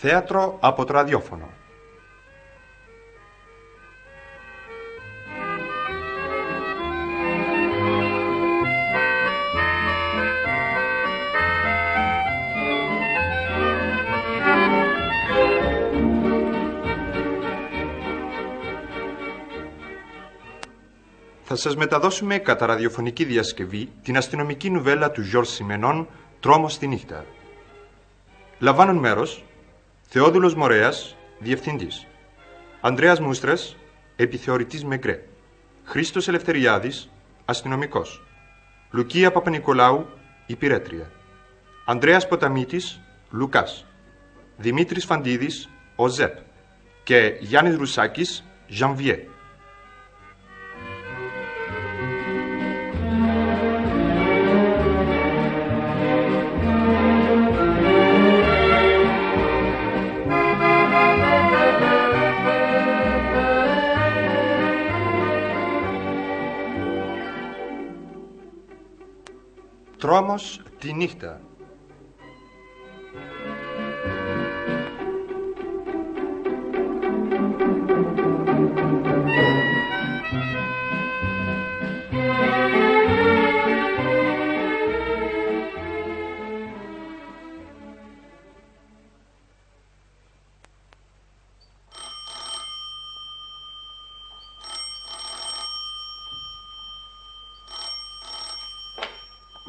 Θέατρο από το ραδιόφωνο. Θα σας μεταδώσουμε κατά ραδιοφωνική διασκευή την αστυνομική νουβέλα του Ζορζ Σιμενών «Τρόμος στη νύχτα». Λαμβάνουν μέρος Θεόδουλος Μορέας, διευθυντής, Ανδρέας Μούστρας, επιθεωρητής Μεγκρέ, Χρήστος Ελευθεριάδης, αστυνομικός, Λουκία Παπανικολάου, υπηρέτρια, Ανδρέας Ποταμίτης, Λουκάς, Δημήτρης Φαντίδης, Οζέπ και Γιάννης Ρουσάκης, Ζανβιέ. Τρόμος τη νύχτα.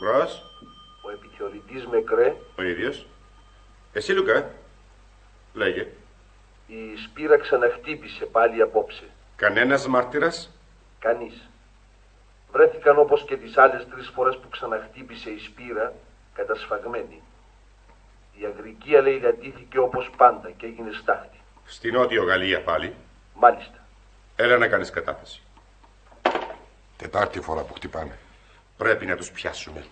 Μπρος. Ο επιθεωρητής Μεγκρέ. Ο ίδιος. Εσύ, Λουκά. Λέγε. Η σπήρα ξαναχτύπησε πάλι απόψε. Κανένας μάρτυρας? Κανείς. Βρέθηκαν όπως και τις άλλες 3 φορές που ξαναχτύπησε η σπήρα, κατασφαγμένη. Η Αγρικία, λέει, διατήθηκε όπως πάντα και έγινε στάχτη. Στη Νότιο Γαλλία πάλι. Μάλιστα. Έλα να κάνεις κατάθεση. 4η φορά που χτυπάνε. Πρέπει να τους πιάσουμε.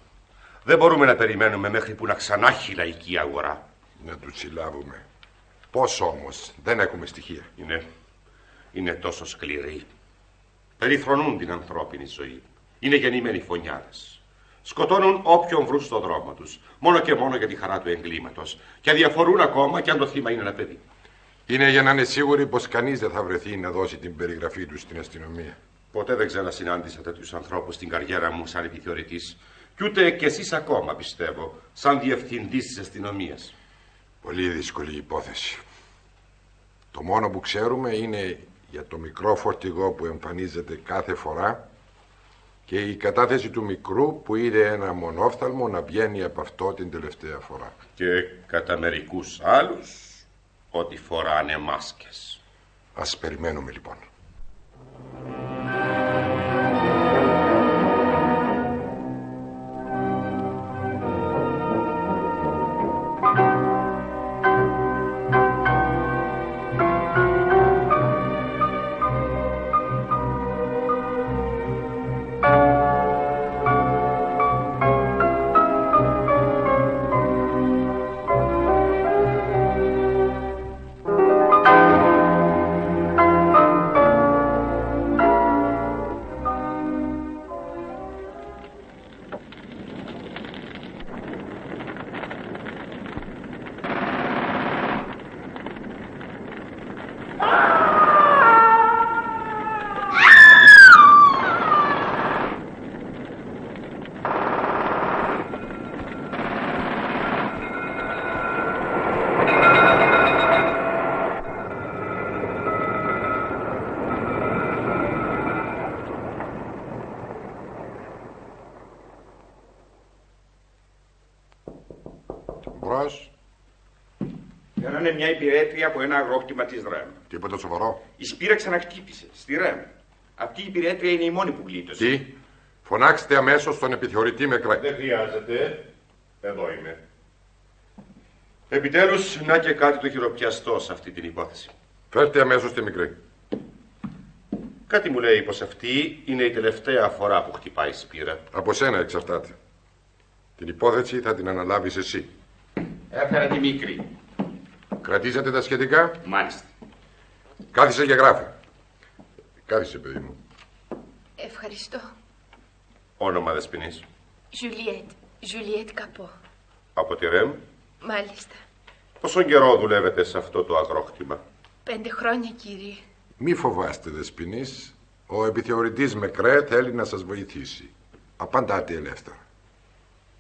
Δεν μπορούμε να περιμένουμε μέχρι που να ξανάχει η λαϊκή αγορά. Να τους συλλάβουμε. Πώς όμως? Δεν έχουμε στοιχεία. Είναι τόσο σκληροί. Περιφρονούν την ανθρώπινη ζωή. Είναι γεννημένοι φωνιάδες. Σκοτώνουν όποιον βρουν στον δρόμο τους. Μόνο και μόνο για τη χαρά του εγκλήματος. Και αδιαφορούν ακόμα και αν το θύμα είναι ένα παιδί. Είναι για να είναι σίγουροι πως κανείς δεν θα βρεθεί να δώσει την περιγραφή του στην αστυνομία. Ποτέ δεν ξανασυνάντησα τέτοιους ανθρώπους στην καριέρα μου σαν επιθεωρητής. Κι ούτε κι εσείς ακόμα, πιστεύω, σαν διευθυντής της αστυνομίας. Πολύ δύσκολη υπόθεση. Το μόνο που ξέρουμε είναι για το μικρό φορτηγό που εμφανίζεται κάθε φορά και η κατάθεση του μικρού που είδε ένα μονόφθαλμο να βγαίνει από αυτό την τελευταία φορά. Και κατά μερικούς άλλους ότι φοράνε μάσκες. Ας περιμένουμε λοιπόν. Κάνανε μια υπηρέτρια από ένα αγρόκτημα της ΡΕΜ. Τίποτα σοβαρό? Η σπήρα ξαναχτύπησε στη ΡΕΜ. Αυτή η υπηρέτρια είναι η μόνη που γλίτωσε. Τι? Φωνάξτε αμέσως τον επιθεωρητή Μεγκρέ. Δεν χρειάζεται. Εδώ είμαι. Επιτέλους, να και κάτι το χειροπιαστό σε αυτή την υπόθεση. Φέρτε αμέσως τη μικρή. Κάτι μου λέει πως αυτή είναι η τελευταία φορά που χτυπάει η σπήρα. Από σένα εξαρτάται. Την υπόθεση θα την αναλάβεις εσύ. Έφερα τη μικρή. Κρατήσατε τα σχετικά? Μάλιστα. Κάθισε και γράφει. Κάθισε, παιδί μου. Ευχαριστώ. Όνομα δεσποινής? Juliette Capot. Από τη ΡΕΜ? Μάλιστα. Πόσο καιρό δουλεύετε σε αυτό το αγρόκτημα? 5 χρόνια, κύριε. Μη φοβάστε, Δεσποινής. Ο επιθεωρητής Μεκρέ θέλει να σας βοηθήσει. Απαντάτε ελεύθερα.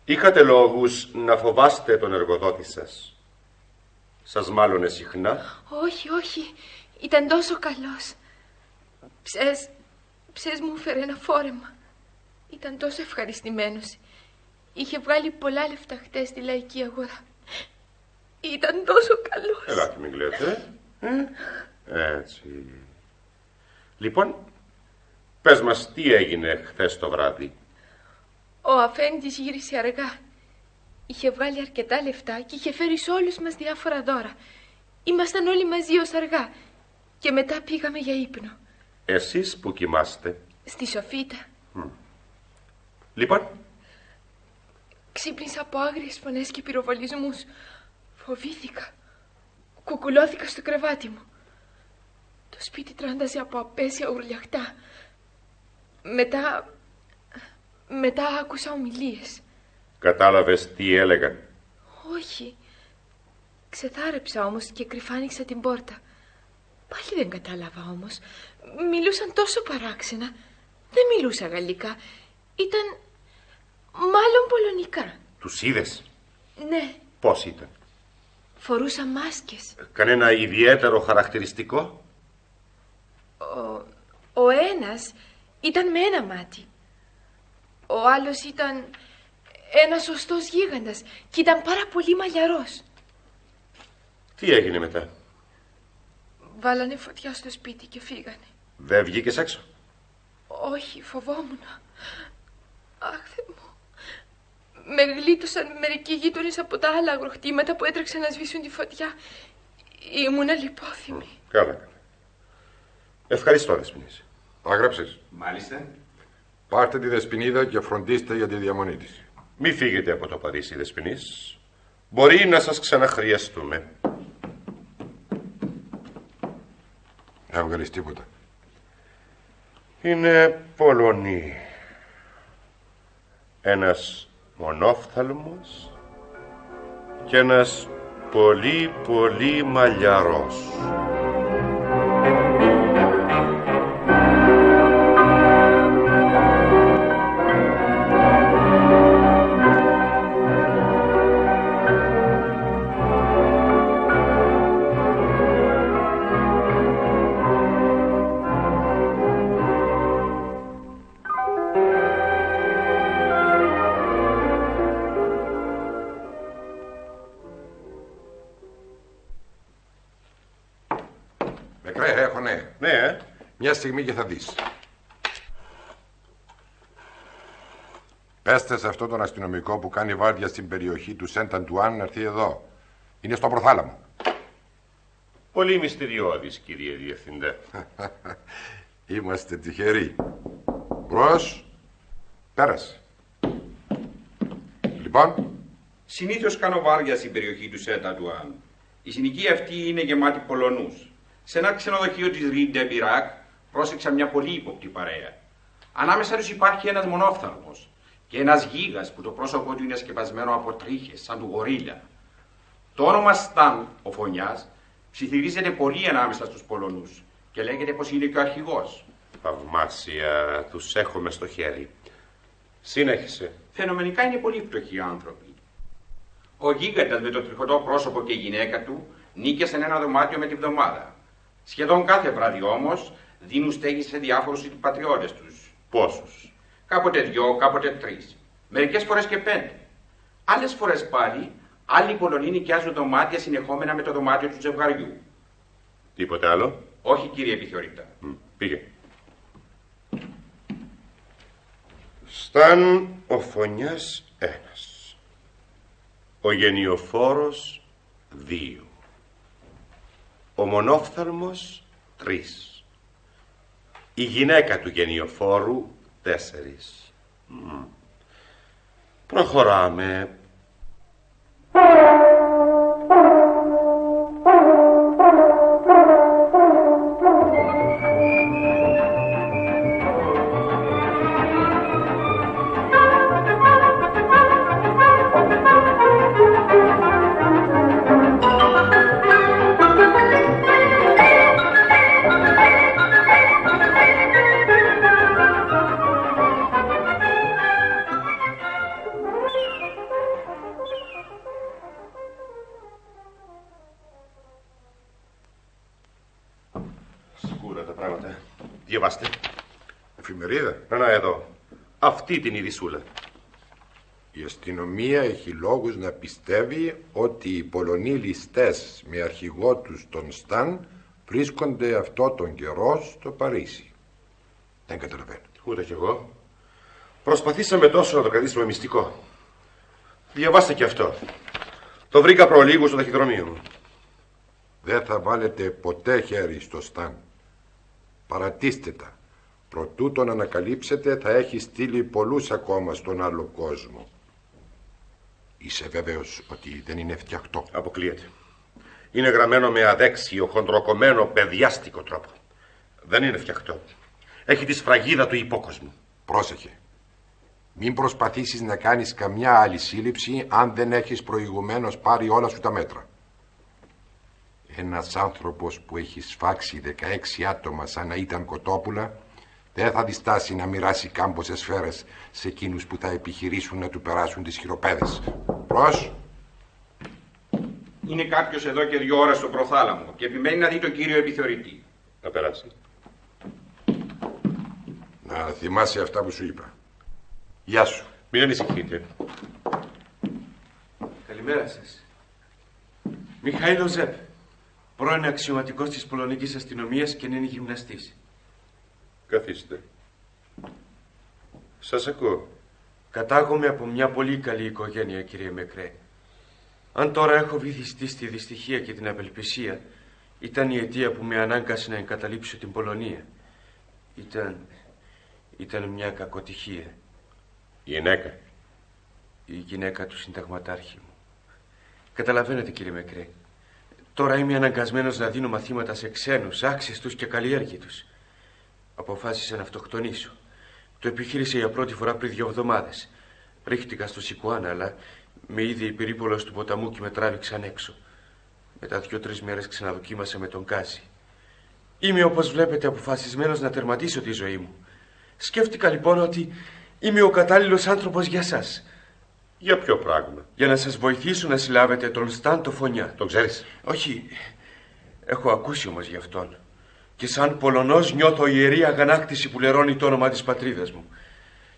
Είχατε λόγους να φοβάστε τον εργοδότη σας? Σας μάλωνε συχνά? Όχι, όχι. Ήταν τόσο καλός. Ψες μου έφερε ένα φόρεμα. Ήταν τόσο ευχαριστημένος. Είχε βγάλει πολλά λεφτά χτες στη λαϊκή αγορά. Ήταν τόσο καλός. Ελάτε, μην κλαίτε. Έτσι. Λοιπόν, πες μας τι έγινε χθες το βράδυ. Ο αφέντης γύρισε αργά. Είχε βγάλει αρκετά λεφτά και είχε φέρει σε όλους μας διάφορα δώρα. Ήμασταν όλοι μαζί ως αργά και μετά πήγαμε για ύπνο. Εσείς που κοιμάστε? Στη σοφίτα. Λοιπόν. Ξύπνησα από άγριες φωνές και πυροβολισμούς. Φοβήθηκα. Κουκουλώθηκα στο κρεβάτι μου. Το σπίτι τράνταζε από απέσια ουρλιαχτά. Μετά άκουσα ομιλίες. Κατάλαβες τι έλεγαν? Όχι. Ξεθάρεψα όμως και κρυφά άνοιξα την πόρτα. Πάλι δεν κατάλαβα όμως. Μιλούσαν τόσο παράξενα. Δεν μιλούσα γαλλικά. Ήταν μάλλον πολωνικά. Τους είδες? Ναι. Πώς ήταν? Φορούσα μάσκες. Κανένα ιδιαίτερο χαρακτηριστικό? Ο ένας ήταν με ένα μάτι. Ο άλλος ήταν ένας σωστός γίγαντας και ήταν πάρα πολύ μαλλιαρός. Τι έγινε μετά? Βάλανε φωτιά στο σπίτι και φύγανε. Δεν βγήκες έξω? Όχι, φοβόμουν. Αχ, Θεέ μου. Με γλίτωσαν μερικοί γείτονες από τα άλλα αγροκτήματα που έτρεξαν να σβήσουν τη φωτιά. Ήμουν αλιπόθυμη. Καλά. Ευχαριστώ, Δεσποινής. Τα γράψεις? Μάλιστα. Πάρτε τη Δεσποινίδα και φροντίστε για τη διαμονή της. Μη φύγετε από το Παρίσι, Δεσποινής. Μπορεί να σας ξαναχρειαστούμε. Έβγαλες τίποτα? Είναι Πολωνοί. Ένας μονόφθαλμος και ένας πολύ πολύ μαλλιαρός. Ναι. Μια στιγμή και θα δεις. Πέστε σε αυτόν τον αστυνομικό που κάνει βάρδια στην περιοχή του Σεντ Αντουάν να έρθει εδώ. Είναι στο προθάλαμο. Πολύ μυστηριώδης, κύριε Διευθυντέ. Είμαστε τυχεροί. Μπρος. Πέρασε. Λοιπόν. Συνήθως κάνω βάρδια στην περιοχή του Σεντ Αντουάν. Η συνοικία αυτή είναι γεμάτη Πολωνούς. Σε ένα ξενοδοχείο της Ρίντε Μπιράκ πρόσεξα μια πολύ ύποπτη παρέα. Ανάμεσα τους υπάρχει ένας μονόφθαλμος και ένας γίγας που το πρόσωπό του είναι σκεπασμένο από τρίχες, σαν του γορίλα. Το όνομα Σταν, ο Φωνιάς, ψιθυρίζεται πολύ ανάμεσα στους Πολωνούς και λέγεται πως είναι και ο αρχηγός. Θαυμάσια, τους έχουμε στο χέρι. Συνέχισε. Φαινομενικά είναι πολύ φτωχοί άνθρωποι. Ο γίγαντας με το τριχωτό πρόσωπο και η γυναίκα του νίκησαν ένα δωμάτιο με τη βδομάδα. Σχεδόν κάθε βράδυ όμως δίνουν στέγη σε διάφορους συμπατριώτες τους. Πόσους? Κάποτε 2, κάποτε 3. Μερικές φορές και 5. Άλλες φορές πάλι, άλλοι Πολωνοί νοικιάζουν δωμάτια συνεχόμενα με το δωμάτιο του ζευγαριού. Τίποτε άλλο? Όχι, κύριε επιθεωρητά. Πήγε. Σταν ο Φωνιάς 1. Ο γενιοφόρος 2. Ο μονόφθαλμος 3. Η γυναίκα του γενιοφόρου 4. Προχωράμε. πράγματα. Διαβάστε. Εφημερίδα. Να, εδώ. Αυτή την ειδισούλα. Η αστυνομία έχει λόγους να πιστεύει ότι οι Πολωνοί ληστές με αρχηγό τους τον Σταν βρίσκονται αυτό τον καιρό στο Παρίσι. Δεν καταλαβαίνω. Ούτε κι εγώ. Προσπαθήσαμε τόσο να το κρατήσουμε μυστικό. Διαβάστε και αυτό. Το βρήκα προλίγου στο ταχυδρομείο μου. Δεν θα βάλετε ποτέ χέρι στο Σταν. Παρατήστε τα. Προτού τον ανακαλύψετε θα έχει στείλει πολλούς ακόμα στον άλλο κόσμο. Είσαι βέβαιος ότι δεν είναι φτιαχτό? Αποκλείεται. Είναι γραμμένο με αδέξιο, χοντροκομμένο, παιδιάστικο τρόπο. Δεν είναι φτιαχτό. Έχει τη σφραγίδα του υπόκοσμου. Πρόσεχε. Μην προσπαθήσεις να κάνεις καμιά άλλη σύλληψη αν δεν έχεις προηγουμένως πάρει όλα σου τα μέτρα. Ένας άνθρωπος που έχει σφάξει 16 άτομα σαν να ήταν κοτόπουλα δεν θα διστάσει να μοιράσει κάμποσες σφαίρες σε εκείνους που θα επιχειρήσουν να του περάσουν τις χειροπέδες. Προς! Είναι κάποιος εδώ και 2 ώρες στο προθάλαμο και επιμένει να δει τον κύριο επιθεωρητή. Να περάσει. Να θυμάσαι αυτά που σου είπα. Γεια σου. Μην ανησυχείτε. Καλημέρα σας. Μιχαήλο Ζεπ, πρώην αξιωματικός της Πολωνικής Αστυνομίας και είναι γυμναστής. Καθίστε. Σας ακούω. Κατάγομαι από μια πολύ καλή οικογένεια, κύριε Μεκρέ. Αν τώρα έχω βυθιστεί στη δυστυχία και την απελπισία, ήταν η αιτία που με ανάγκασε να εγκαταλείψω την Πολωνία. Ήταν μια κακοτυχία. Η γυναίκα. Η γυναίκα του συνταγματάρχη μου. Καταλαβαίνετε, κύριε Μεκρέ. Τώρα είμαι αναγκασμένος να δίνω μαθήματα σε ξένους, άξιστους και καλλιέργητους. Αποφάσισα να αυτοκτονήσω. Το επιχείρησα για πρώτη φορά πριν 2 εβδομάδες. Ρίχτηκα στο Σικουάνα, αλλά με είδε η περίπολος του ποταμού και με τράβηξαν έξω. Μετά 2-3 μέρες ξαναδοκίμασα με τον Κάζι. Είμαι, όπως βλέπετε, αποφασισμένος να τερματίσω τη ζωή μου. Σκέφτηκα λοιπόν ότι είμαι ο κατάλληλος άνθρωπος για σας. Για ποιο πράγμα? Για να σας βοηθήσω να συλλάβετε τον Σταν το Φωνιά. Τον ξέρεις? Όχι. Έχω ακούσει όμως γι' αυτόν. Και σαν Πολωνός νιώθω ιερή αγανάκτηση που λερώνει το όνομα της πατρίδας μου.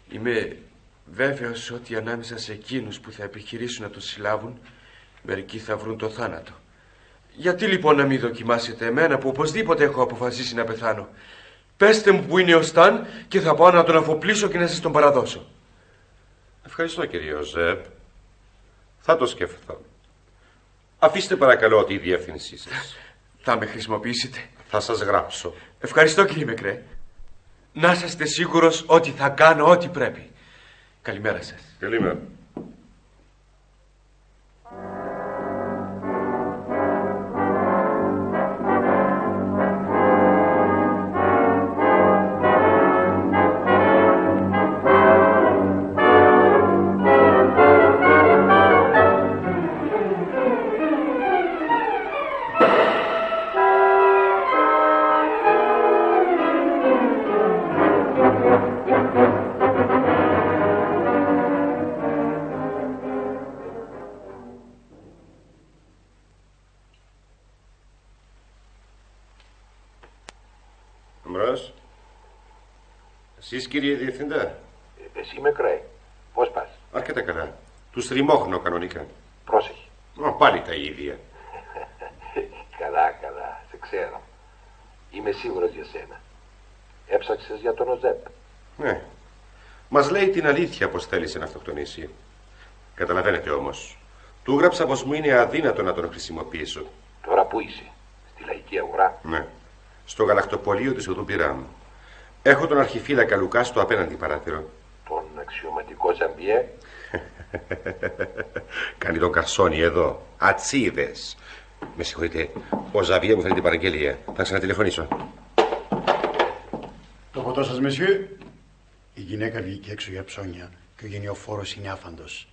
Είμαι βέβαιος ότι ανάμεσα σε εκείνους που θα επιχειρήσουν να τον συλλάβουν, μερικοί θα βρουν το θάνατο. Γιατί λοιπόν να μην δοκιμάσετε εμένα που οπωσδήποτε έχω αποφασίσει να πεθάνω? Πέστε μου που είναι ο Σταν και θα πάω να τον αφοπλίσω και να σας τον παραδώσω. Ευχαριστώ, κύριε Ζεπ. Θα το σκεφτώ. Αφήστε παρακαλώ τη διεύθυνσή σας. Θα με χρησιμοποιήσετε? Θα σας γράψω. Ευχαριστώ, κύριε Μεκρέ. Να είστε σίγουρος ότι θα κάνω ό,τι πρέπει. Καλημέρα σας. Καλημέρα. Εσείς, κύριε Διευθυντά? Εσύ Μεκρέ. Πώς πας? Αρκετά καλά. Τους τριμώχνω κανονικά. Πρόσεχε. Πάλι τα ίδια. Καλά, καλά. Σε ξέρω. Είμαι σίγουρος για σένα. Έψαξες για τον Οζέπ? Ναι. Μας λέει την αλήθεια πως θέλησε να αυτοκτονήσει. Καταλαβαίνετε όμως. Του έγραψα πως μου είναι αδύνατο να τον χρησιμοποιήσω. Τώρα που είσαι? Στη λαϊκή αγορά? Ναι. Στο γαλακτοπολείο της οδού Πειραμού. Έχω τον αρχιφύλακα Λουκά στο απέναντι παράθυρο. Τον αξιωματικό Ζαμπιέ? Κάνει τον καρσόνι εδώ. Ατσίδες. Με συγχωρείτε. Ο Ζαβιέ μου φέρνει την παραγγελία. Θα ξανατηλεφωνήσω. Το ποτό σας, μεσιέ. Η γυναίκα βγήκε έξω για ψώνια και ο γενιοφόρος είναι άφαντος.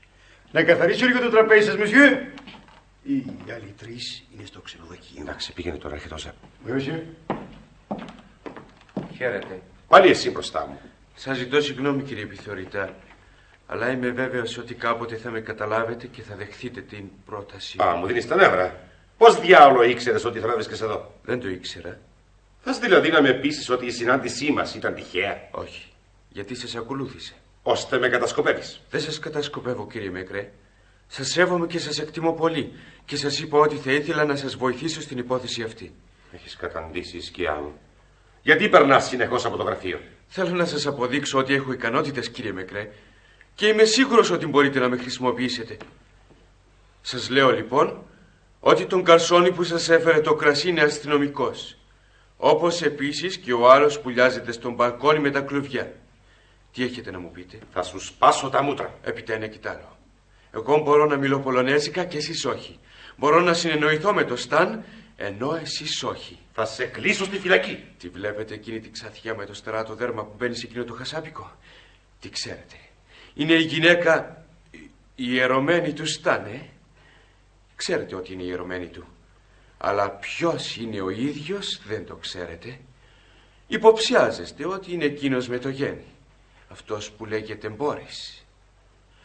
Να καθαρίσω λίγο το τραπέζι σας, μεσιέ. Οι άλλοι 3 είναι στο ξενοδοχείο. Εντάξει, πήγαινε τώρα, έρχεται ο Ζαβ. Μεσιέ. Χαίρετε. Πάλι εσύ μπροστά μου. Σας ζητώ συγγνώμη, κύριε επιθεωρητά, αλλά είμαι βέβαιος ότι κάποτε θα με καταλάβετε και θα δεχθείτε την πρόταση. Μου δίνεις τα νεύρα. Πώς διάολο ήξερες ότι θα με βρίσκεσαι εδώ? Δεν το ήξερα. Θες δηλαδή να με πείσεις ότι η συνάντησή μας ήταν τυχαία? Όχι, γιατί σας ακολούθησε. Ώστε με κατασκοπεύεις? Δεν σας κατασκοπεύω, κύριε Μέκρε. Σας σέβομαι και σας εκτιμώ πολύ και σας είπα ότι θα ήθελα να σας βοηθήσω στην υπόθεση αυτή. Έχεις καταντήσει, σκιά μου. Γιατί περνάς συνεχώς από το γραφείο? Θέλω να σας αποδείξω ότι έχω ικανότητες, κύριε Μέκρε, και είμαι σίγουρος ότι μπορείτε να με χρησιμοποιήσετε. Σας λέω λοιπόν ότι τον καρσόνι που σας έφερε το κρασί είναι αστυνομικός. Όπως επίσης και ο άλλος που λιάζεται στον μπαλκόνι με τα κλουβιά. Τι έχετε να μου πείτε? Θα σου σπάσω τα μούτρα. Έπειτα ένα κοιτάλο. Εγώ μπορώ να μιλώ πολωνέζικα και εσείς όχι. Μπορώ να συνεννοηθώ με το Σταν, ενώ εσείς όχι. Θα σε κλείσω στη φυλακή. Τι βλέπετε εκείνη τη ξαθιά με το στεράτο δέρμα που μπαίνει σε εκείνο το χασάπικο? Τι ξέρετε? Είναι η γυναίκα η ιερωμένη του Σταν, Ξέρετε ότι είναι η ιερωμένη του. Αλλά ποιος είναι ο ίδιος δεν το ξέρετε. Υποψιάζεστε ότι είναι εκείνος με το γέννη. Αυτός που λέγεται Μπόρις.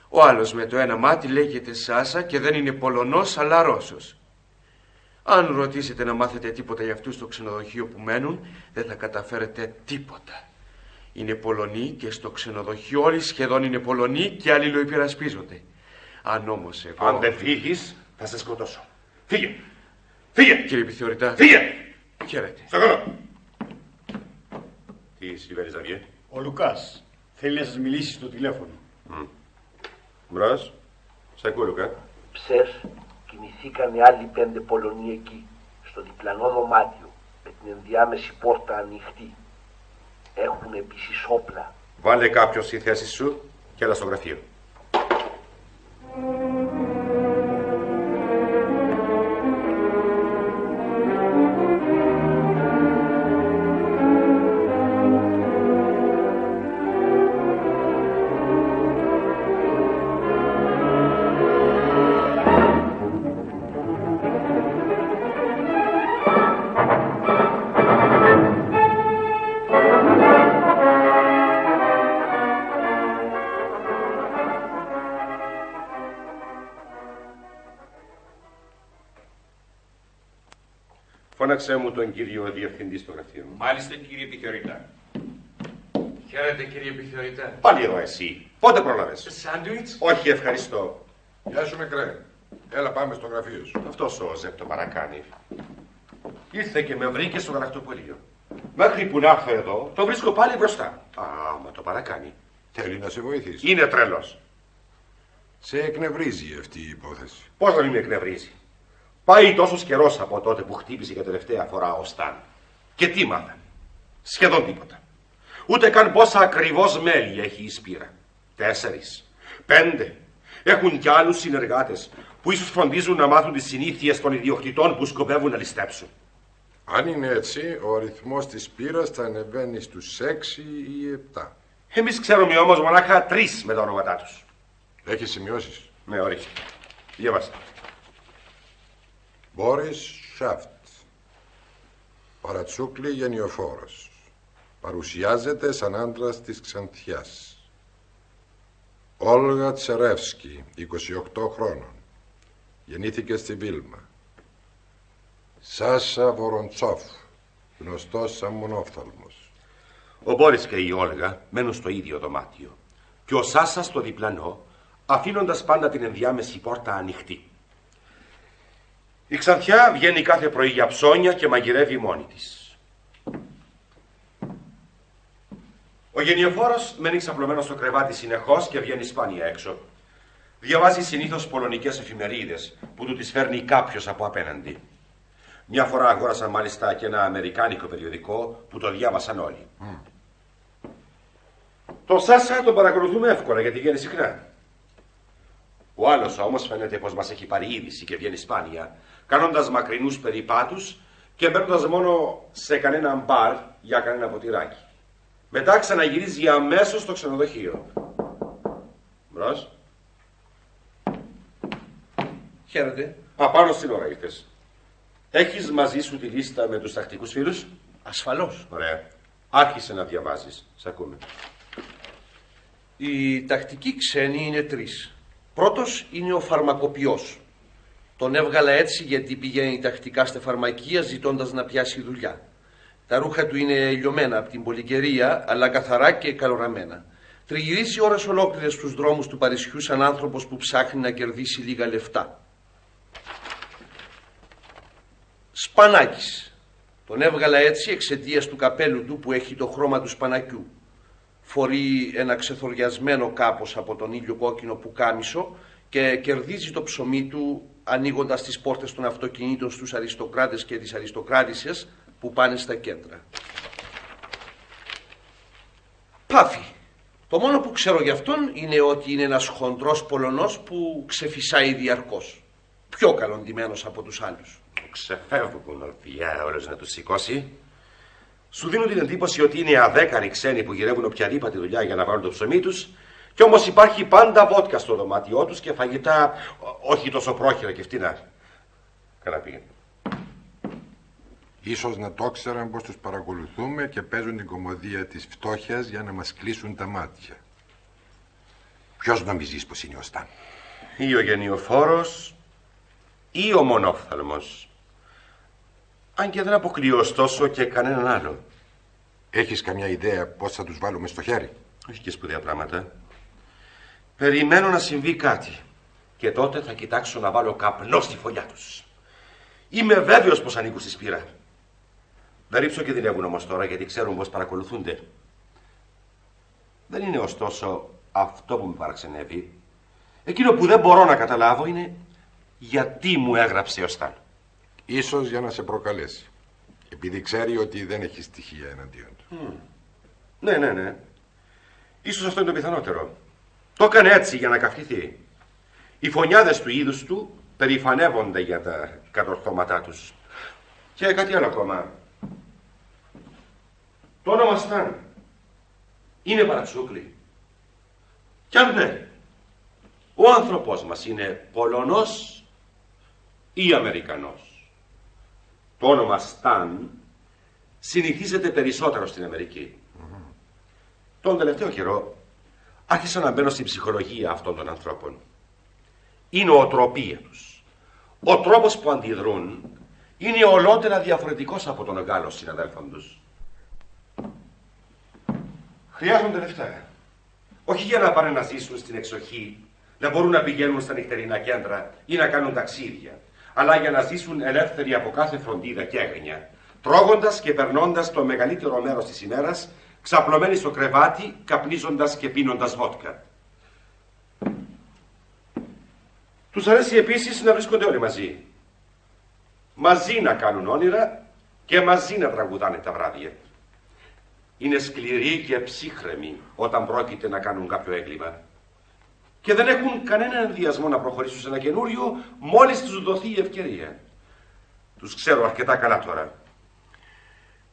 Ο άλλος με το ένα μάτι λέγεται Σάσα και δεν είναι Πολωνός αλλά Ρώσος. Αν ρωτήσετε να μάθετε τίποτα για αυτούς στο ξενοδοχείο που μένουν, δεν θα καταφέρετε τίποτα. Είναι Πολωνοί και στο ξενοδοχείο όλοι σχεδόν είναι Πολωνοί και αλληλοϊπερασπίζονται. Αν όμως εγώ... Αν δεν φύγεις, θα σε σκοτώσω. Φύγε! Φύγε! Κύριε επιθεωρητά... Φύγε! Χαίρετε. Στο κόλλο! Τι συμβαίνει, Ζαβιέ? Ο Λουκάς θέλει να σας μιλήσει στο τηλέφωνο. Μπρος, σ' ακούω, Λουκά. Ψες κοιμηθήκαν οι άλλοι 5 Πολωνοί εκεί, στο διπλανό δωμάτιο, με την ενδιάμεση πόρτα ανοιχτή. Έχουν επίσης όπλα. Βάλε κάποιος στη θέση σου και έλα στο γραφείο. Φώναξε μου τον κύριο διευθυντή στο γραφείο μου. Μάλιστα, κύριε επιθεωρητά. Χαίρετε, κύριε επιθεωρητά. Πάλι εδώ εσύ. Πότε πρόλαβες? Σάντουιτς. Όχι, ευχαριστώ. Γεια σου, Μεκρέ. Έλα, πάμε στο γραφείο σου. Αυτός ο Ζεπ το παρακάνει. Ήρθε και με βρήκε στο γραφτοπολείο. Μέχρι που να έρθω εδώ, το βρίσκω πάλι μπροστά. Α, μα το παρακάνει. Θέλει να σε βοηθήσει. Είναι τρελός. Σε εκνευρίζει αυτή η υπόθεση. Πώς να μην με εκνευρίζει? Πάει τόσος καιρός από τότε που χτύπησε για τελευταία φορά ο Σταν. Και τι μάθαν? Σχεδόν τίποτα. Ούτε καν πόσα ακριβώς μέλη έχει η Σπύρα. 4, 5. Έχουν κι άλλους συνεργάτες που ίσως φροντίζουν να μάθουν τις συνήθειες των ιδιοκτητών που σκοπεύουν να ληστέψουν. Αν είναι έτσι, ο αριθμός της πύρας θα ανεβαίνει στους 6 ή 7. Εμείς ξέρουμε όμως μονάχα 3 με τα ονόματά τους. Έχει σημειώσεις? Ναι, ορίστε. Διαβάστε. Μπόρις Σάφτ. Παρατσούκλι γενιοφόρος. Παρουσιάζεται σαν άντρας της Ξανθιάς. Όλγα Τσερεύσκη, 28 χρόνων. Γεννήθηκε στη Βίλμα. Σάσα Βοροντσόφ, γνωστός σαν μονόφθαλμος. Ο Μπόρις και η Όλγα μένουν στο ίδιο δωμάτιο και ο Σάσα στο διπλανό, αφήνοντας πάντα την ενδιάμεση πόρτα ανοιχτή. Η Ξανθιά βγαίνει κάθε πρωί για ψώνια και μαγειρεύει μόνη της. Ο γενιοφόρος μένει ξαπλωμένος στο κρεβάτι συνεχώς και βγαίνει σπάνια έξω. Διαβάζει συνήθως πολωνικές εφημερίδες που του τις φέρνει κάποιος από απέναντι. Μια φορά αγόρασαν μάλιστα και ένα αμερικάνικο περιοδικό που το διάβασαν όλοι. Το Σάσα τον παρακολουθούμε εύκολα γιατί βγαίνει συχνά. Ο άλλος όμως φαίνεται πως μας έχει πάρει είδηση και βγαίνει σπάνια, κάνοντας μακρινούς περιπάτους και μπαίνοντας μόνο σε κανένα μπαρ για κανένα ποτηράκι. Μετά ξαναγυρίζει αμέσως στο ξενοδοχείο. Μπρος. Χαίρετε. Απάνω στην ώρα ήρθες. Έχεις μαζί σου τη λίστα με τους τακτικούς φίλους? Ασφαλώς. Ωραία. Άρχισε να διαβάζεις. Σ' ακούμε. Οι τακτικοί ξένοι είναι 3. Πρώτος είναι ο φαρμακοποιός. Τον έβγαλα έτσι γιατί πηγαίνει τακτικά στη φαρμακεία ζητώντας να πιάσει δουλειά. Τα ρούχα του είναι λιωμένα από την πολυκαιρία, αλλά καθαρά και καλοραμένα. Τριγυρίζει ώρες ολόκληρες στους δρόμους του Παρισιού σαν άνθρωπος που ψάχνει να κερδίσει λίγα λεφτά. Σπανάκης. Τον έβγαλα έτσι εξαιτίας του καπέλου του που έχει το χρώμα του σπανακιού. Φορεί ένα ξεθοριασμένο κάπως από τον ήλιο κόκκινο πουκάμισο και κερδίζει το ψωμί του ανοίγοντας τις πόρτες των αυτοκινήτων στους αριστοκράτες και τις αριστοκράτισσες που πάνε στα κέντρα. Πάφη. Το μόνο που ξέρω για αυτόν είναι ότι είναι ένας χοντρός Πολωνός που ξεφυσάει διαρκώς. Πιο καλοντημένος από τους άλλους. Ξεφεύγουν ορφιά όλος να τους σηκώσει. Σου δίνουν την εντύπωση ότι είναι αδέκαροι ξένοι που γυρεύουν οποιαδήποτε δουλειά για να βάλουν το ψωμί τους, κι όμως υπάρχει πάντα βότκα στο δωμάτιό τους και φαγητά όχι τόσο πρόχειρα και φτηνά. Καλά πήγαινε. Ίσως να το ξέραν πως τους παρακολουθούμε και παίζουν την κωμωδία της φτώχειας για να μας κλείσουν τα μάτια. Ποιος νομίζεις πως είναι ο Σταν? Ή ο γενιοφόρος ή ο μονόφθαλμος. Αν και δεν αποκλείω ωστόσο και κανέναν άλλο. Έχεις καμιά ιδέα πώς θα τους βάλουμε στο χέρι? Όχι και σπουδαία πράγματα. Περιμένω να συμβεί κάτι και τότε θα κοιτάξω να βάλω καπνό στη φωλιά τους. Είμαι βέβαιος πως ανήκουν στη σπήρα. Δεν ρίψω και δουλεύουν όμως τώρα γιατί ξέρουν πως παρακολουθούνται. Δεν είναι ωστόσο αυτό που με παραξενεύει. Εκείνο που δεν μπορώ να καταλάβω είναι γιατί μου έγραψε ο Σταν. Ίσως για να σε προκαλέσει. Επειδή ξέρει ότι δεν έχει στοιχεία εναντίον του. Ναι. Ίσως αυτό είναι το πιθανότερο. Το έκανε έτσι για να καυχηθεί. Οι φωνιάδες του είδους του περηφανεύονται για τα κατορθώματά τους. Και κάτι άλλο ακόμα. Το όνομα Σταν είναι παρατσούκλι. Κι αν ναι, ο άνθρωπός μας είναι Πολωνός ή Αμερικανός. Το όνομα Σταν συνηθίζεται περισσότερο στην Αμερική. Τον τελευταίο καιρό άρχισα να μπαίνω στην ψυχολογία αυτών των ανθρώπων. Η νοοτροπία τους, ο τρόπος που αντιδρούν είναι ολότερα διαφορετικός από τον Γάλλο συναδέλφων τους. Χρειάζονται λεφτά. Όχι για να πάνε να ζήσουν στην εξοχή, να μπορούν να πηγαίνουν στα νυχτερινά κέντρα ή να κάνουν ταξίδια, αλλά για να ζήσουν ελεύθεροι από κάθε φροντίδα και έγνοια, τρώγοντας και περνώντας το μεγαλύτερο μέρος της ημέρας, ξαπλωμένοι στο κρεβάτι, καπνίζοντας και πίνοντας βότκα. Τους αρέσει επίσης να βρίσκονται όλοι μαζί. Μαζί να κάνουν όνειρα και μαζί να τραγουδάνε τα βράδια. Είναι σκληροί και ψύχρεμοι όταν πρόκειται να κάνουν κάποιο έγκλημα. Και δεν έχουν κανένα ενδιασμό να προχωρήσουν σε ένα καινούριο μόλις τους δοθεί η ευκαιρία. Τους ξέρω αρκετά καλά τώρα.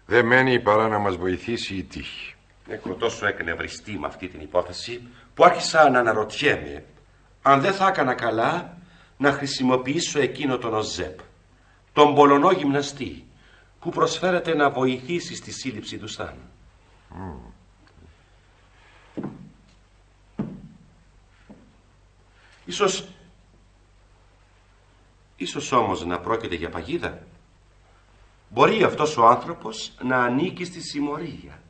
Δεν μένει παρά να μας βοηθήσει η τύχη. Έχω τόσο εκνευριστεί με αυτή την υπόθεση που άρχισα να αναρωτιέμαι αν δεν θα έκανα καλά να χρησιμοποιήσω εκείνο τον Οζέπ, τον Πολωνό γυμναστή που προσφέρεται να βοηθήσει στη σύλληψη του Σταν. Ίσως όμως να πρόκειται για παγίδα. Μπορεί αυτός ο άνθρωπος να ανήκει στη συμμορία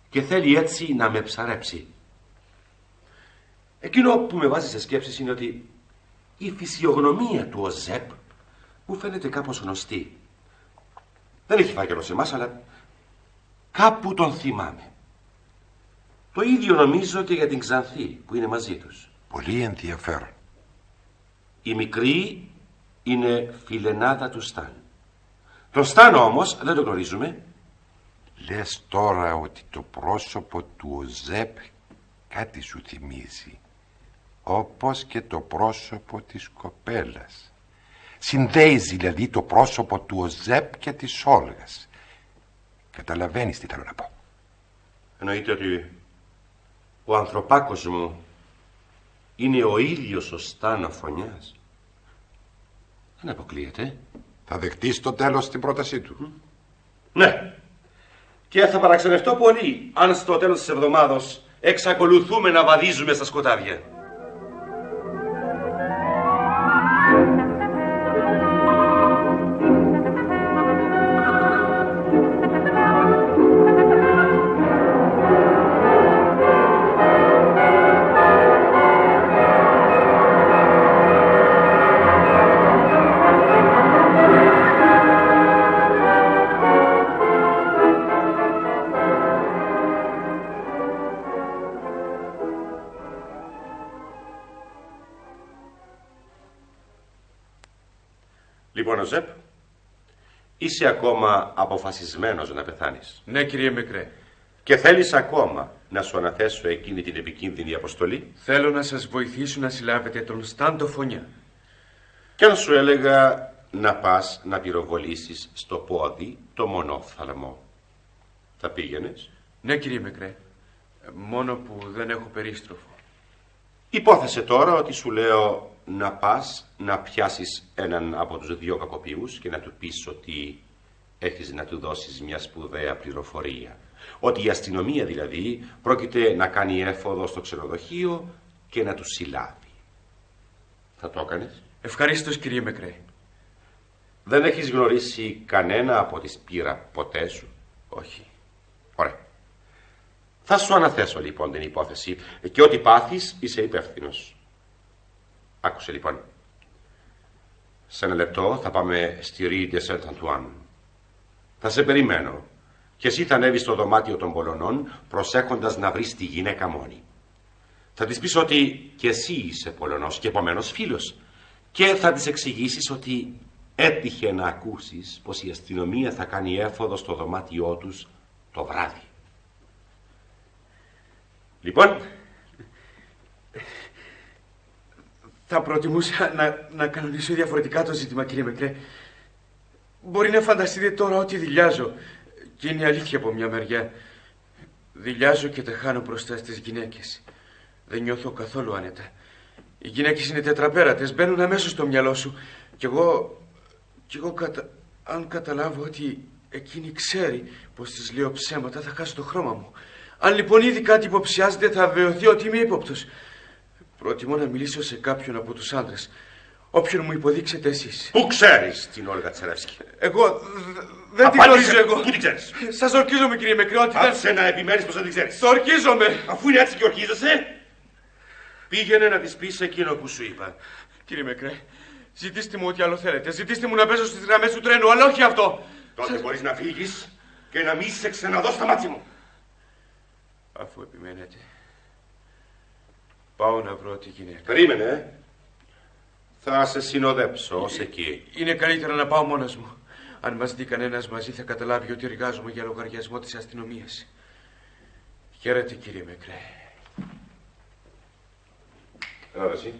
και θέλει έτσι να με ψαρέψει. Εκείνο που με βάζει σε σκέψεις είναι ότι η φυσιογνωμία του Οζέπ μου φαίνεται κάπως γνωστή. Δεν έχει φάκελο σε εμάς, αλλά κάπου τον θυμάμαι. Το ίδιο νομίζω και για την Ξανθή που είναι μαζί τους. Πολύ ενδιαφέρον. Η μικρή είναι φιλενάδα του Σταν. Τον Σταν όμως δεν το γνωρίζουμε. Λες τώρα ότι το πρόσωπο του Οζέπ κάτι σου θυμίζει. Όπως και το πρόσωπο της κοπέλας. Συνδέεις δηλαδή το πρόσωπο του Οζέπ και της Όλγας. Καταλαβαίνεις τι θέλω να πω. Εννοείται ότι ο ανθρωπάκος μου είναι ο ίδιος ο Σταν Αφωνιάς. Δεν αποκλείεται. Θα δεχτείς το τέλος την πρότασή του? Ναι. Και θα παραξενευτώ πολύ αν στο τέλος της εβδομάδος εξακολουθούμε να βαδίζουμε στα σκοτάδια. Ζεπ? Είσαι ακόμα αποφασισμένος να πεθάνεις? Ναι, κύριε Μικρέ. Και θέλεις ακόμα να σου αναθέσω εκείνη την επικίνδυνη αποστολή? Θέλω να σας βοηθήσω να συλλάβετε τον Στάντο Φωνιά. Κι αν σου έλεγα να πας να πυροβολήσεις στο πόδι το μονόφθαλμο, θα πήγαινες? Ναι, κύριε Μικρέ. Μόνο που δεν έχω περίστροφο. Υπόθεσε τώρα ότι σου λέω να πας να πιάσεις έναν από τους δύο κακοποιούς και να του πεις ότι έχεις να του δώσεις μια σπουδαία πληροφορία. Ότι η αστυνομία δηλαδή πρόκειται να κάνει έφοδο στο ξενοδοχείο και να του συλλάβει. Θα το έκανες? Ευχαρίστως, κύριε Μικρέ. Δεν έχεις γνωρίσει κανένα από τη Σπύρα ποτέ σου? Όχι. Ωραία. Θα σου αναθέσω λοιπόν την υπόθεση και ό,τι πάθεις είσαι υπεύθυνος. Άκουσε λοιπόν. Σε ένα λεπτό θα πάμε στη Rue de Saint-Antoine. Θα σε περιμένω και εσύ θα ανέβεις στο δωμάτιο των Πολωνών προσέχοντας να βρεις τη γυναίκα μόνη. Θα της πεις ότι και εσύ είσαι Πολωνός και επομένως φίλος και θα της εξηγήσεις ότι έτυχε να ακούσεις πως η αστυνομία θα κάνει έφοδο στο δωμάτιό τους το βράδυ. Λοιπόν, θα προτιμούσα να κανονίσω διαφορετικά το ζήτημα, κύριε Μικρέ. Μπορεί να φανταστείτε τώρα ότι δειλιάζω. Και είναι αλήθεια από μια μεριά. Δειλιάζω και τεχάνω μπροστά στις γυναίκες. Δεν νιώθω καθόλου άνετα. Οι γυναίκες είναι τετραπέρατες, μπαίνουν αμέσως στο μυαλό σου. Κι εγώ αν καταλάβω ότι εκείνη ξέρει πως της λέω ψέματα, θα χάσω το χρώμα μου. Αν λοιπόν ήδη κάτι υποψιάζεται, θα βεβαιωθεί ότι είμαι ύποπτος. Προτιμώ να μιλήσω σε κάποιον από τους άντρες. Όποιον μου υποδείξετε εσείς. Πού ξέρεις την Όλγα Τσερεύσκη? Εγώ δεν την γνωρίζω εγώ. Πού την ξέρεις? Σας ορκίζομαι, κύριε Μικρέ, ότι δεν... Άψε να επιμένεις πως δεν την ξέρεις. Το ορκίζομαι. Αφού είναι έτσι και ορκίζεσαι, πήγαινε να της πεις εκείνο που σου είπα. Κύριε Μικρέ, ζητήστε μου ό,τι άλλο θέλετε. Ζητήστε μου να πέσω στις γραμμές του τρένου, αλλά όχι αυτό. Τότε μπορείς να φύγεις και να μην σε ξαναδώ στα μάτια μου. Αφού επιμένετε, πάω να βρω τη γυναίκα. Περίμενε. Θα σε συνοδέψω ως εκεί. Είναι καλύτερα να πάω μόνος μου. Αν μας δει κανένας μαζί θα καταλάβει ότι εργάζομαι για λογαριασμό της αστυνομίας. Χαίρετε, κύριε Μικρέ. Έλα εσύ.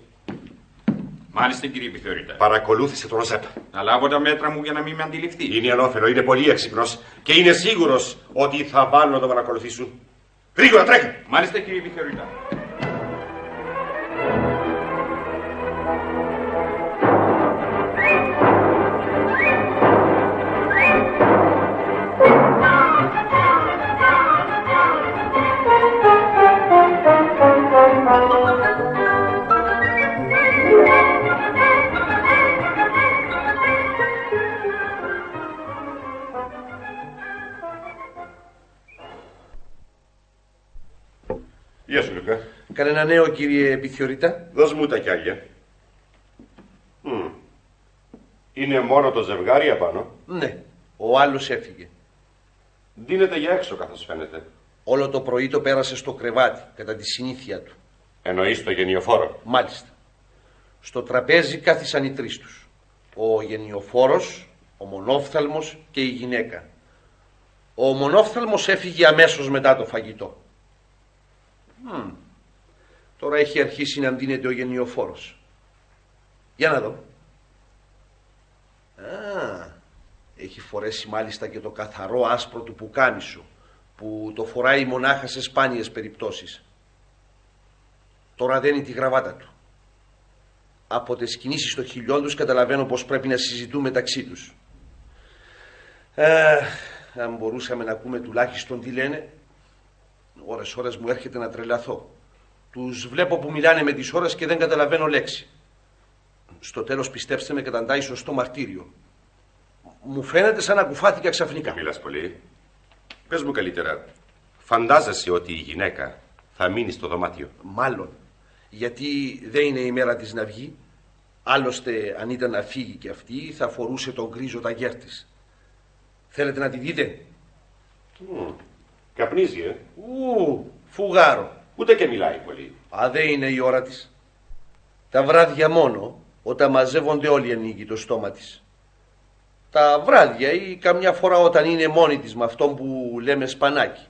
Μάλιστα, κύριε επιθεωρητά. Παρακολούθησε τον Ζεπ. Να λάβω τα μέτρα μου για να μην με αντιληφθεί. Είναι ανώφελο, είναι πολύ έξυπνος και είναι σίγουρος ότι θα βάλουν να τον παρακολουθήσουν. Γρήγορα, τρέχει! Μάλιστα, κύριε επιθεωρητά. Γεια σου, Λουκά. Κανένα νέο, κύριε επιθεωρητά? Δώσ' μου τα κιάλια. Είναι μόνο το ζευγάρι απάνω? Ναι, ο άλλος έφυγε. Δίνεται για έξω καθώς φαίνεται. Όλο το πρωί το πέρασε στο κρεβάτι, κατά τη συνήθεια του. Εννοείς το γενιοφόρο? Μάλιστα. Στο τραπέζι κάθισαν οι τρεις τους. Ο γενιοφόρος, ο μονόφθαλμος και η γυναίκα. Ο μονόφθαλμος έφυγε αμέσως μετά το φαγητό. Τώρα έχει αρχίσει να ντύνεται ο γενιοφόρος. Για να δω. Έχει φορέσει μάλιστα και το καθαρό άσπρο του πουκάμισο, που το φοράει μονάχα σε σπάνιες περιπτώσεις. Τώρα δένει τη γραβάτα του. Από τις κινήσεις των χιλιών τους καταλαβαίνω πως πρέπει να συζητούν μεταξύ τους. Αν μπορούσαμε να ακούμε τουλάχιστον τι λένε. Ώρες μου έρχεται να τρελαθώ. Τους βλέπω που μιλάνε με τις ώρες και δεν καταλαβαίνω λέξη. Στο τέλος, πιστέψτε με, καταντάει σωστό μαρτύριο. Μου φαίνεται σαν να κουφάθηκα ξαφνικά. Μιλάς πολύ. Πες μου καλύτερα, φαντάζεσαι ότι η γυναίκα θα μείνει στο δωμάτιο? Μάλλον. Γιατί δεν είναι η μέρα της να βγει. Άλλωστε, αν ήταν να φύγει και αυτή, θα φορούσε τον γκρίζο ταγέρ της. Θέλετε να τη δείτε? Καπνίζει, φουγάρο. Ούτε και μιλάει πολύ. Δεν είναι η ώρα της. Τα βράδια μόνο, όταν μαζεύονται όλοι ανοίγει το στόμα της. Τα βράδια ή καμιά φορά όταν είναι μόνη της με αυτόν που λέμε Σπανάκι.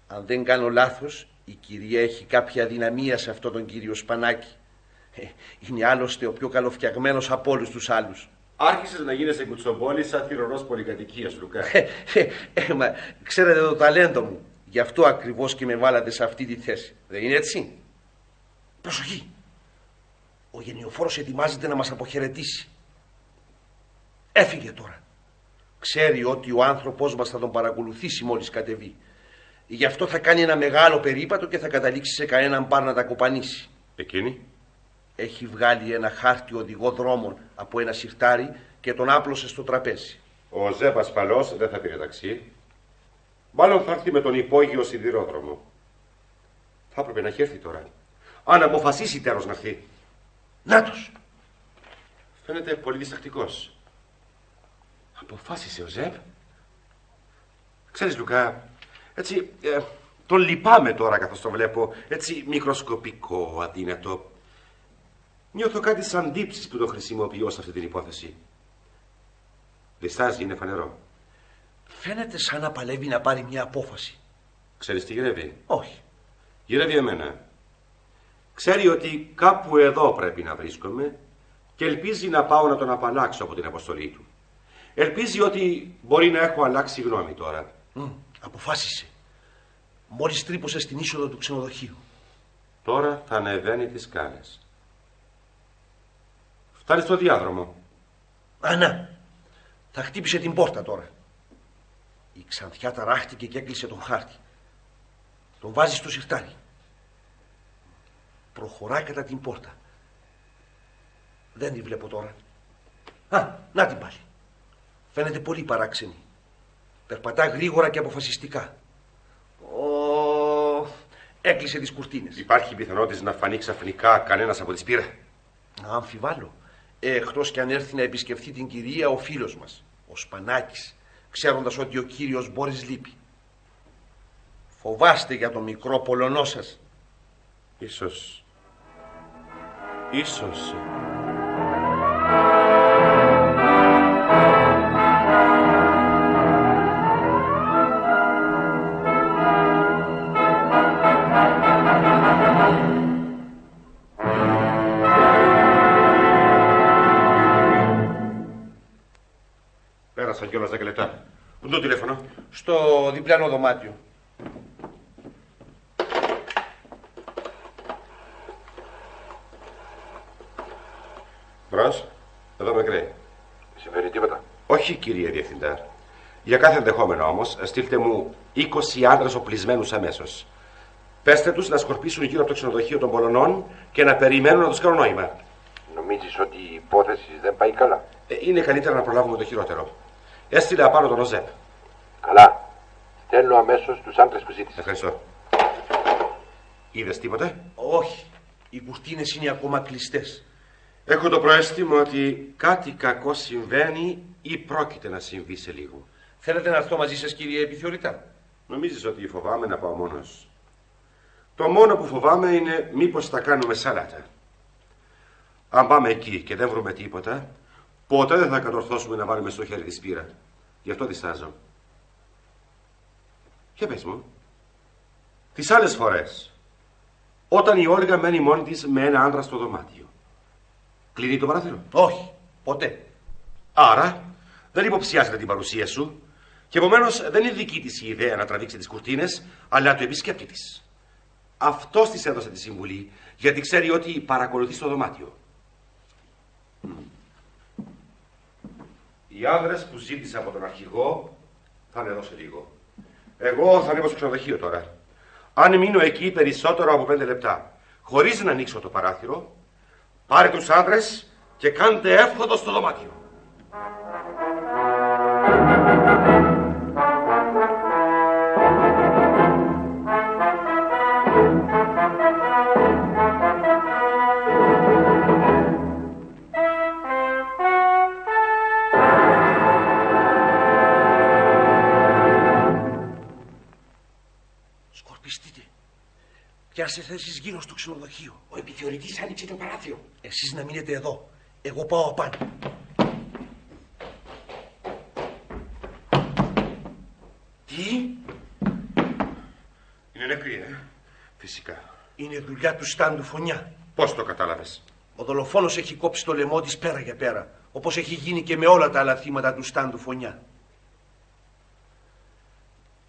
Αν δεν κάνω λάθος, η κυρία έχει κάποια αδυναμία σε αυτόν τον κύριο Σπανάκι. Είναι άλλωστε ο πιο καλοφτιαγμένος από όλους τους άλλους. Άρχισες να γίνεσαι κουτσομπόλη σαν θηρορός πολυκατοικίας, Λουκά. Μα ξέρετε το ταλέντο μου. Γι' αυτό ακριβώς και με βάλατε σε αυτή τη θέση. Δεν είναι έτσι? Προσοχή! Ο γενιοφόρος ετοιμάζεται να μας αποχαιρετήσει. Έφυγε τώρα. Ξέρει ότι ο άνθρωπος μας θα τον παρακολουθήσει μόλις κατεβεί. Γι' αυτό θα κάνει ένα μεγάλο περίπατο και θα καταλήξει σε κανέναν μπαρ να τα κοπανίσει. Εκείνη? Έχει βγάλει ένα χάρτη οδηγό δρόμων από ένα σιρτάρι και τον άπλωσε στο τραπέζι. Ο Ζέπ ασφαλώς δεν θα πήρε ταξί. Μάλλον θα έρθει με τον υπόγειο σιδηρόδρομο. Θα έπρεπε να έχει έρθει τώρα. Αν αποφασίσει τέλος να έρθει. Νάτος! Φαίνεται πολύ διστακτικός. Αποφάσισε ο Ζέπ. Ξέρεις, Λουκά, έτσι τον λυπάμαι τώρα καθώς το βλέπω. Έτσι μικροσκοπικό, αδύνατο. Νιώθω κάτι σαν τύψεις που το χρησιμοποιώ σε αυτή την υπόθεση. Διστάζει, είναι φανερό. Φαίνεται σαν να παλεύει να πάρει μια απόφαση. Ξέρεις τι γυρεύει? Όχι. Γυρεύει εμένα. Ξέρει ότι κάπου εδώ πρέπει να βρίσκομαι και ελπίζει να πάω να τον απαλλάξω από την αποστολή του. Ελπίζει ότι μπορεί να έχω αλλάξει γνώμη τώρα. Αποφάσισε. Μόλις τρύπωσε στην είσοδο του ξενοδοχείου. Τώρα θα ανεβαίνει τις σκάλες. Φτάνει στο διάδρομο. Να. Θα χτύπησε την πόρτα τώρα. Η Ξανθιά ταράχτηκε και έκλεισε τον χάρτη. Τον βάζει στο σιρτάρι. Προχωρά κατά την πόρτα. Δεν τη βλέπω τώρα. Να την πάλι. Φαίνεται πολύ παράξενη. Περπατά γρήγορα και αποφασιστικά. Έκλεισε τις κουρτίνες. Υπάρχει πιθανότητα να φανεί ξαφνικά κανένας από τη σπήρα? Αμφιβάλλω. Εκτός κι αν έρθει να επισκεφθεί την κυρία ο φίλος μας, ο Σπανάκης, ξέροντας ότι ο κύριος Μπόρις λείπει. Φοβάστε για το μικρό Πολωνό σας? Ίσως. Πέρασαν κιόλας 10 λεπτά. Πού το τηλέφωνο? Στο διπλανό δωμάτιο. Μπρος, εδώ με κρέει. Συμβαίνει τίποτα? Όχι, κύριε Διευθυντά. Για κάθε ενδεχόμενο όμως, στείλτε μου 20 άντρες οπλισμένους αμέσως. Πέστε τους να σκορπίσουν γύρω από το ξενοδοχείο των Πολωνών και να περιμένουν να τους κάνουν νόημα. Νομίζεις ότι η υπόθεση δεν πάει καλά? Είναι καλύτερα να προλάβουμε το χειρότερο. Έστειλε απάνω τον Οζέπ. Καλά. Στέλνω αμέσως τους άντρες που ζήτησες. Ευχαριστώ. Είδες τίποτε? Όχι. Οι κουρτίνες είναι ακόμα κλειστές. Έχω το προαίσθημα ότι κάτι κακό συμβαίνει ή πρόκειται να συμβεί σε λίγο. Θέλετε να έρθω μαζί σας, κύριε επιθεωρητά? Νομίζεις ότι φοβάμαι να πάω μόνος? Το μόνο που φοβάμαι είναι μήπως θα κάνουμε σαλάτα. Αν πάμε εκεί και δεν βρούμε τίποτα, ποτέ δεν θα κατορθώσουμε να βάλουμε στο χέρι τη σπήρα. Γι' αυτό διστάζω. Και πες μου, τις άλλες φορές, όταν η Όλγα μένει μόνη της με ένα άντρα στο δωμάτιο, κλείνει το παράθυρο? Όχι, ποτέ. Άρα δεν υποψιάζεται την παρουσία σου και επομένως δεν είναι δική της η ιδέα να τραβήξει τις κουρτίνες, αλλά του επισκέπτη της. Αυτός της έδωσε τη συμβουλή, γιατί ξέρει ότι παρακολουθεί στο δωμάτιο. Οι άνδρες που ζήτησα από τον αρχηγό θα είναι εδώ σε λίγο. Εγώ θα ανέβω στο ξενοδοχείο τώρα. Αν μείνω εκεί περισσότερο από 5 λεπτά, χωρίς να ανοίξω το παράθυρο, πάρε τους άνδρες και κάντε εύχοδο στο δωμάτιο. Σκορπιστείτε. Πιάσε θέσεις γύρω στο ξενοδοχείο. Ο επιθεωρητής άνοιξε το παράθυρο. Εσείς να μείνετε εδώ. Εγώ πάω απάνω. Τι? Είναι νεκρή, Φυσικά. Είναι δουλειά του Στάντου Φωνιά. Πώς το κατάλαβες? Ο δολοφόνος έχει κόψει το λαιμό της πέρα για πέρα, όπως έχει γίνει και με όλα τα άλλα θύματα του Στάντου Φωνιά.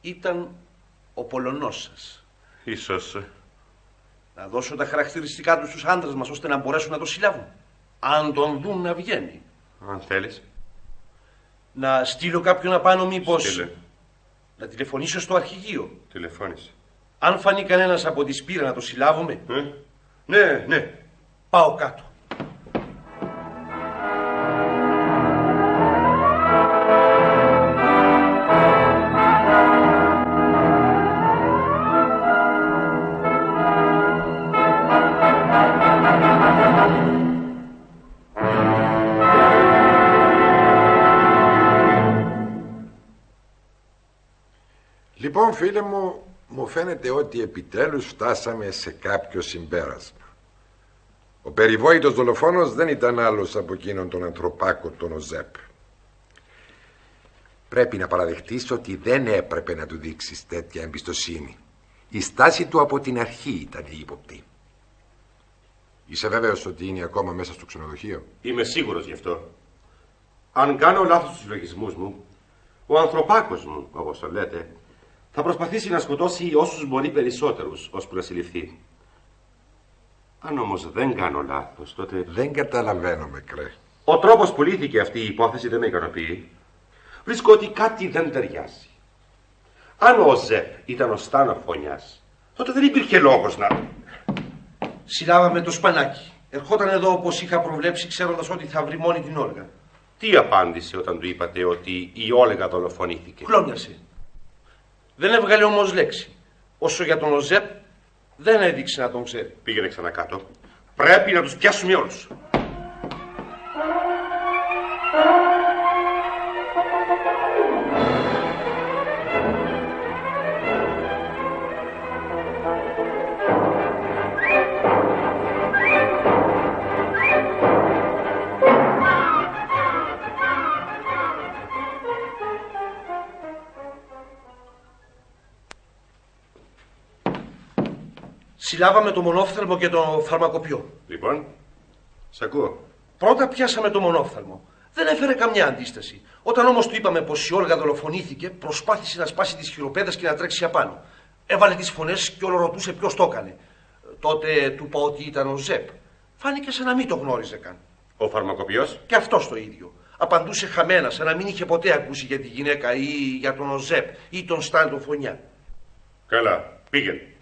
Ήταν ο Πολωνός σας. Ίσως. Να δώσω τα χαρακτηριστικά του στους άντρες μας, ώστε να μπορέσουν να το συλλάβουν. Αν τον δουν να βγαίνει. Αν θέλεις. Να στείλω κάποιον απάνω μήπως... Στείλε. Να τηλεφωνήσω στο αρχηγείο. Τηλεφώνησε. Αν φανεί κανένας από τη Σπύρα να το συλλάβουμε. Ναι. Πάω κάτω. Λοιπόν, φίλε μου φαίνεται ότι επιτέλους φτάσαμε σε κάποιο συμπέρασμα. Ο περιβόητος δολοφόνος δεν ήταν άλλος από εκείνον τον ανθρωπάκο, τον Οζέπ. Πρέπει να παραδεχτείς ότι δεν έπρεπε να του δείξεις τέτοια εμπιστοσύνη. Η στάση του από την αρχή ήταν ύποπτη. Είσαι βέβαιος ότι είναι ακόμα μέσα στο ξενοδοχείο? Είμαι σίγουρος γι' αυτό. Αν κάνω λάθος στους λογισμούς μου, ο ανθρωπάκος μου, όπως το λέτε, θα προσπαθήσει να σκοτώσει όσους μπορεί περισσότερους, ώσπου να συλληφθεί. Αν όμως δεν κάνω λάθος, τότε... Δεν καταλαβαίνω, Μεκρέ. Ο τρόπος που λύθηκε αυτή η υπόθεση δεν με ικανοποιεί. Βρίσκω ότι κάτι δεν ταιριάζει. Αν ο Ζεπ ήταν ο Στάνο Φωνιάς, τότε δεν υπήρχε λόγος να... Συλλάβαμε το σπανάκι. Ερχόταν εδώ όπως είχα προβλέψει, ξέροντας ότι θα βρει μόνη την Όλγα. Τι απάντησε όταν του είπατε ότι η Όλγα δολοφονήθηκε? Χλώμιασε. Δεν έβγαλε όμως λέξη. Όσο για τον Οζέπ, δεν έδειξε να τον ξέρει. Πήγαινε ξανακάτω. Πρέπει να τους πιάσουμε όλους. Συλλάβαμε το μονόφθαλμο και το φαρμακοποιό. Λοιπόν, σ' ακούω. Πρώτα πιάσαμε το μονόφθαλμο. Δεν έφερε καμιά αντίσταση. Όταν όμως του είπαμε πως η Όλγα δολοφονήθηκε, προσπάθησε να σπάσει τις χειροπέδες και να τρέξει απάνω. Έβαλε τις φωνές και όλο ρωτούσε ποιος το έκανε. Τότε του είπα ότι ήταν ο Ζεπ. Φάνηκε σαν να μην το γνώριζε καν. Ο φαρμακοποιός? Και αυτός το ίδιο. Απαντούσε χαμένα, σαν να μην είχε ποτέ ακούσει για τη γυναίκα ή για τον Οζέπ ή τον Στάντο Φωνιά. Καλά, πήγαινε.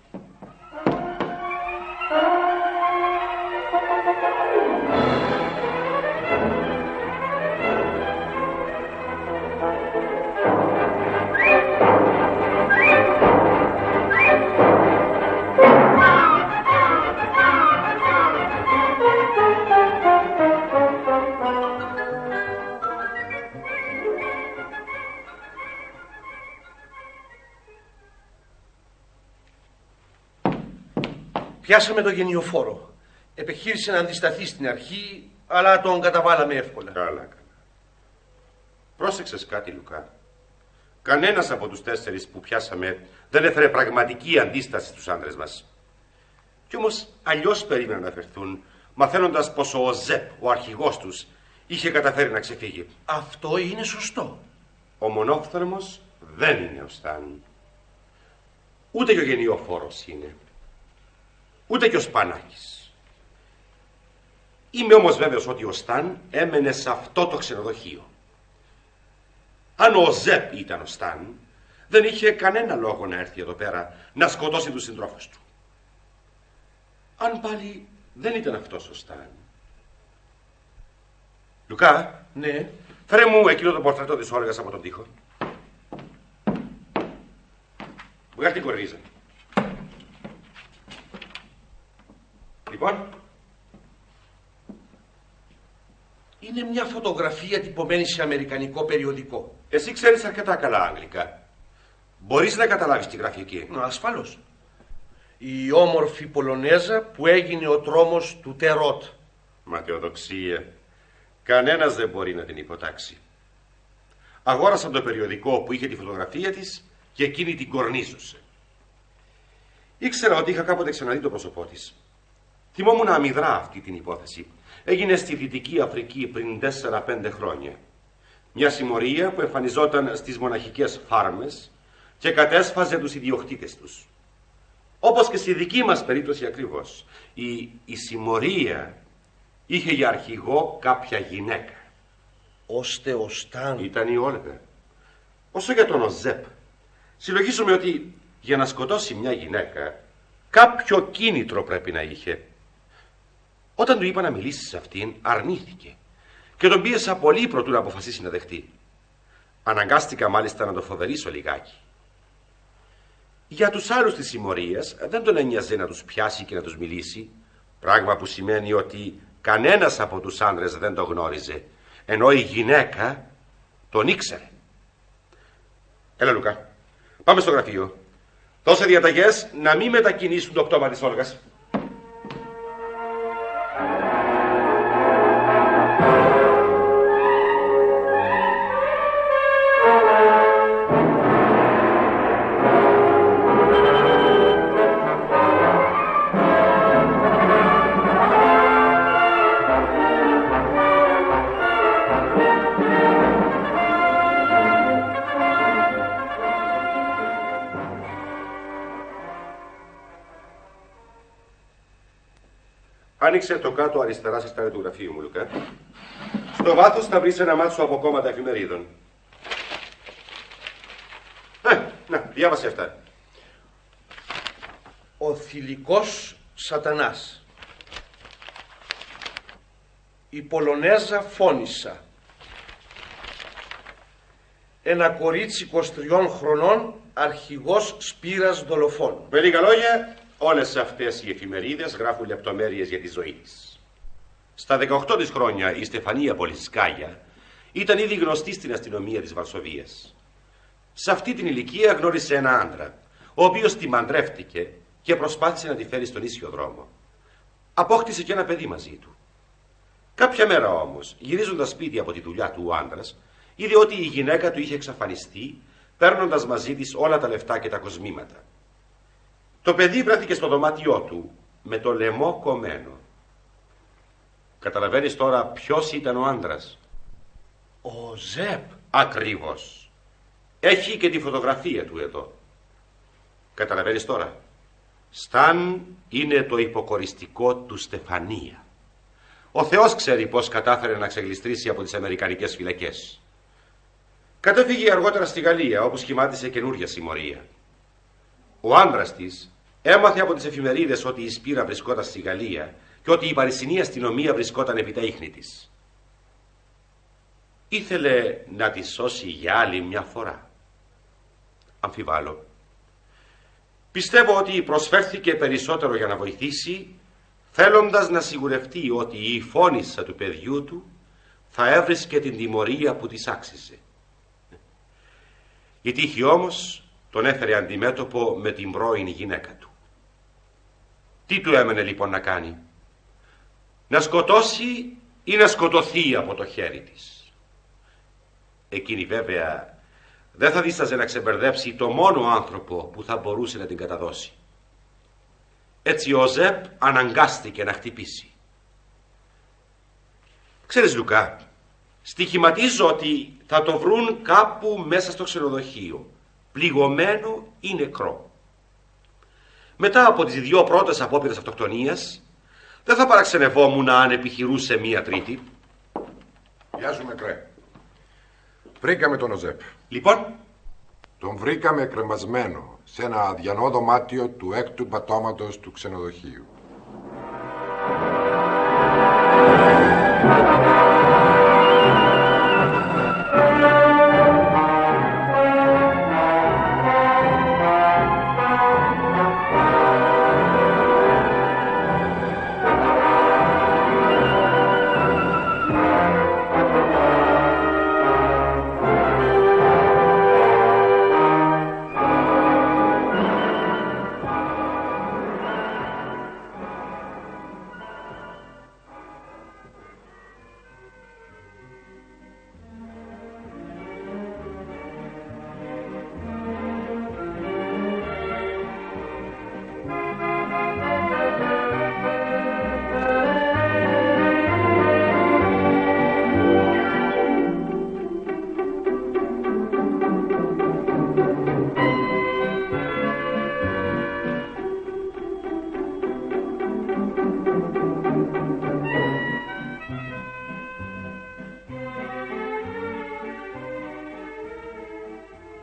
Πιάσαμε το γενιοφόρο. Επιχείρησε να αντισταθεί στην αρχή, αλλά τον καταβάλαμε εύκολα. Καλά. Πρόσεξες κάτι, Λουκά. Κανένας από τους 4 που πιάσαμε δεν έφερε πραγματική αντίσταση στους άντρες μας. Κι όμως αλλιώς περίμεναν να φερθούν, μαθαίνοντας πως ο Ζεπ, ο αρχηγός τους, είχε καταφέρει να ξεφύγει. Αυτό είναι σωστό. Ο μονόφθαλμος δεν είναι ο Σταν. Ούτε και ο γενιοφόρος είναι. Ούτε και ο Σπανάκης. Είμαι όμως βέβαιος ότι ο Σταν έμενε σε αυτό το ξενοδοχείο. Αν ο Ζεπ ήταν ο Σταν, δεν είχε κανένα λόγο να έρθει εδώ πέρα να σκοτώσει τους συντρόφους του. Αν πάλι δεν ήταν αυτός ο Σταν. Λουκά, ναι. Φέρε μου εκείνο το πορτρέτο της Όλγας από τον τοίχο. Βγάλ' την κορνίζα. Λοιπόν. Είναι μια φωτογραφία τυπωμένη σε αμερικανικό περιοδικό. Εσύ ξέρεις αρκετά καλά αγγλικά. Μπορείς να καταλάβεις τι γράφει εκεί? Ασφαλώς. Η όμορφη Πολωνέζα που έγινε ο τρόμος του Τερότ. Ματαιοδοξία. Κανένας δεν μπορεί να την υποτάξει. Αγόρασα το περιοδικό που είχε τη φωτογραφία της και εκείνη την κορνίζωσε. Ήξερα ότι είχα κάποτε ξαναδεί το πρόσωπό της. Θυμόμουν αμυδρά αυτή την υπόθεση. Έγινε στη Δυτική Αφρική πριν 4-5 χρόνια. Μια συμμορία που εμφανιζόταν στις μοναχικές φάρμες και κατέσφαζε τους ιδιοκτήτες τους. Όπως και στη δική μας περίπτωση ακριβώς. Η συμμορία είχε για αρχηγό κάποια γυναίκα. Ώστε ο Σταν. Ήταν η Όλγα. Όσο για τον Οζέπ, συλλογίζομαι ότι για να σκοτώσει μια γυναίκα κάποιο κίνητρο πρέπει να είχε. Όταν του είπα να μιλήσει σε αυτήν, αρνήθηκε και τον πίεσα πολύ προτού να αποφασίσει να δεχτεί. Αναγκάστηκα μάλιστα να το φοβερήσω λιγάκι. Για τους άλλους της συμμορίας δεν τον ένοιαζε να τους πιάσει και να τους μιλήσει, πράγμα που σημαίνει ότι κανένας από τους άντρες δεν το γνώριζε, ενώ η γυναίκα τον ήξερε. Έλα Λουκά, πάμε στο γραφείο. Δώσε διαταγές να μην μετακινήσουν το πτώμα της Όλγας. Άνοιξε το κάτω αριστερά σαστάρι του γραφείου μου, Λουκά. Στο βάθος θα βρεις ένα μάτσο από κόμματα εφημερίδων. Να, διάβασε αυτά. Ο θηλυκός σατανάς. Η Πολωνέζα φώνησα. Ένα κορίτσι 23 χρονών, αρχηγός Σπύρας δολοφόνου. Με λίγα λόγια, όλες αυτές οι εφημερίδες γράφουν λεπτομέρειες για τη ζωή της. Στα 18 της χρόνια η Στεφανία Πολισκάγια ήταν ήδη γνωστή στην αστυνομία της Βαρσοβίας. Σε αυτή την ηλικία γνώρισε ένα άντρα, ο οποίος τη μαντρεύτηκε και προσπάθησε να τη φέρει στον ίσιο δρόμο. Απόκτησε και ένα παιδί μαζί του. Κάποια μέρα όμως, γυρίζοντας σπίτι από τη δουλειά του ο άντρας, είδε ότι η γυναίκα του είχε εξαφανιστεί, παίρνοντας μαζί της όλα τα λεφτά και τα κοσμήματα. Το παιδί βρέθηκε στο δωμάτιό του με το λαιμό κομμένο. Καταλαβαίνεις τώρα ποιος ήταν ο άντρας? Ο Ζεπ. Ακριβώς. Έχει και τη φωτογραφία του εδώ. Καταλαβαίνεις τώρα? Σταν είναι το υποκοριστικό του Στεφανία. Ο Θεός ξέρει πώς κατάφερε να ξεγλιστρήσει από τις αμερικανικές φυλακές. Κατέφυγε αργότερα στη Γαλλία, όπου σχημάτισε καινούργια συμμορία. Ο άντρας της έμαθε από τις εφημερίδες ότι η Σπύρα βρισκόταν στη Γαλλία και ότι η Παρισινή αστυνομία βρισκόταν επί τα ίχνη της. Ήθελε να τη σώσει για άλλη μια φορά. Αμφιβάλλω. Πιστεύω ότι προσφέρθηκε περισσότερο για να βοηθήσει, θέλοντας να σιγουρευτεί ότι η φώνισσα του παιδιού του θα έβρισκε την τιμωρία που της άξιζε. Η τύχη όμως τον έφερε αντιμέτωπο με την πρώην γυναίκα του. Τι του έμενε λοιπόν να κάνει? Να σκοτώσει ή να σκοτωθεί από το χέρι της? Εκείνη βέβαια δεν θα δίσταζε να ξεμπερδέψει το μόνο άνθρωπο που θα μπορούσε να την καταδώσει. Έτσι ο Ζεπ αναγκάστηκε να χτυπήσει. Ξέρεις Λουκά, στοιχηματίζω ότι θα το βρουν κάπου μέσα στο ξενοδοχείο, πληγωμένο ή νεκρό. Μετά από τις 2 πρώτες απόπειρες αυτοκτονίας, δεν θα παραξενευόμουν αν επιχειρούσε μία τρίτη. Γεια σου Μεκρέ. Βρήκαμε τον Οζέπ. Λοιπόν? Τον βρήκαμε κρεμασμένο σε ένα αδιανό δωμάτιο του 6ου πατώματος του ξενοδοχείου.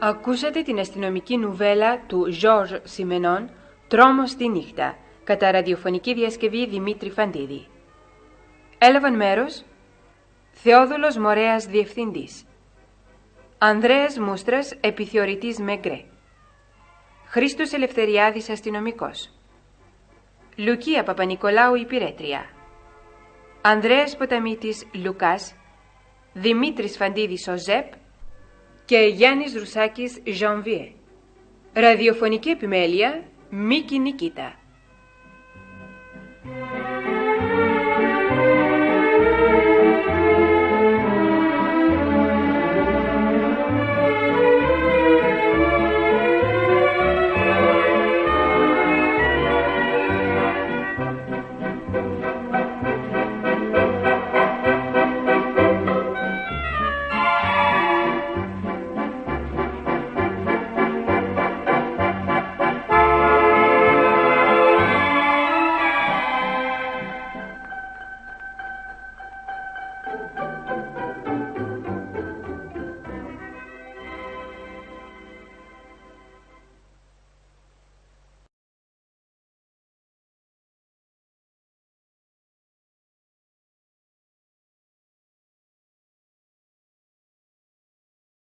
Ακούσατε την αστυνομική νουβέλα του Georges Simenon, «Τρόμος στη νύχτα», κατά ραδιοφωνική διασκευή Δημήτρη Φαντίδη. Έλαβαν μέρος Θεόδουλος Μορέας διευθυντής, Ανδρέας Μούστρας επιθεωρητής Μεγκρέ, Χρήστος Ελευθεριάδης αστυνομικός, Λουκία Παπανικολάου υπηρέτρια, Ανδρέας Ποταμίτης Λουκάς, Δημήτρης Φαντίδης Οζέπ και Γιάννης Ρουσάκης Ζανβιέ. Ραδιοφωνική επιμέλεια Μίκη Νικήτα.